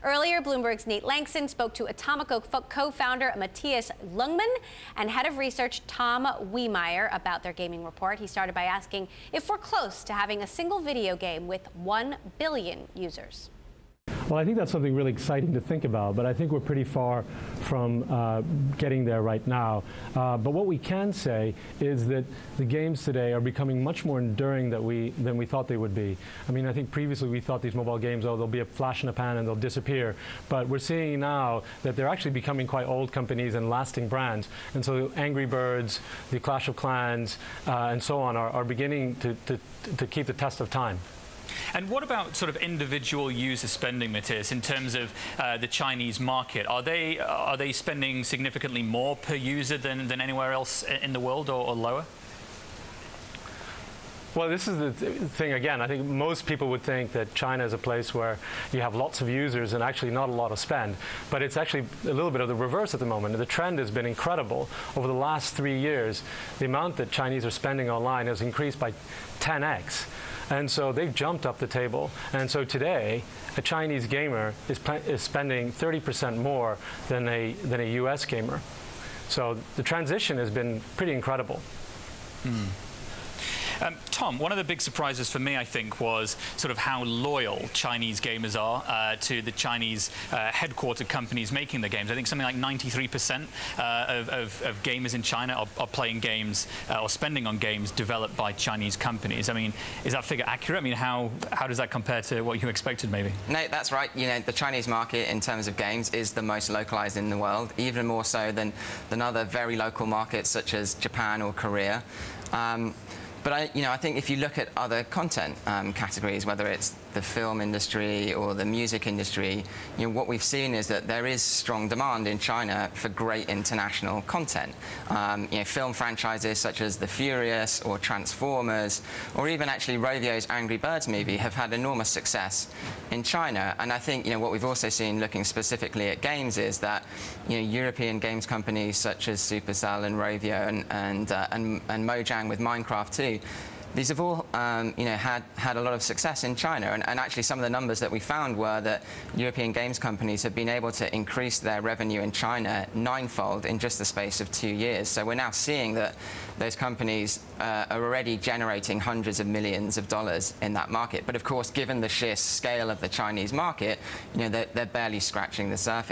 Earlier, Bloomberg's Nate Langston spoke to Atomico co-founder Matthias Lungman and head of research Tom Wiemeyer about their gaming report. He started by asking if we're close to having a single video game with 1 billion users. Well, I think that's something really exciting to think about, but I think we're pretty far from getting there right now. But what we can say is that the games today are becoming much more enduring than we thought they would be. I mean, I think previously we thought these mobile games, oh, they'll be a flash in the pan and they'll disappear. But we're seeing now that they're actually becoming quite old companies and lasting brands. And so Angry Birds, the Clash of Clans, and so on are beginning to keep the test of time. And what about sort of individual user spending, Matthias, in terms of the Chinese market? Are they spending significantly more per user than anywhere else in the world, or lower? Well, this is the thing again. I think most people would think that China is a place where you have lots of users and actually not a lot of spend. But it's actually a little bit of the reverse at the moment. The trend has been incredible. Over the last 3 years, the amount that Chinese are spending online has increased by 10x. And so they've jumped up the table. And so today, a Chinese gamer is spending 30% more than a US gamer. So the transition has been pretty incredible. Tom, one of the big surprises for me, I think, was sort of how loyal Chinese gamers are to the Chinese headquartered companies making the games. I think something like 93% of gamers in China are playing games or spending on games developed by Chinese companies. I mean, is that figure accurate? I mean, how does that compare to what you expected, maybe? No, that's right. You know, the Chinese market in terms of games is the most localized in the world, even more so than other very local markets such as Japan or Korea. But I think if you look at other content categories, whether it's the film industry or the music industry, what we've seen is that there is strong demand in China for great international content. Film franchises such as The Furious or Transformers, or even actually Rovio's Angry Birds movie have had enormous success in China. And I think what we've also seen, looking specifically at games, is that European games companies such as Supercell and Rovio and Mojang with Minecraft too. These have all, had a lot of success in China, and actually some of the numbers that we found were that European games companies have been able to increase their revenue in China 9-fold in just the space of 2 years. So we're now seeing that those companies are already generating hundreds of millions of dollars in that market. But of course, given the sheer scale of the Chinese market, they're barely scratching the surface.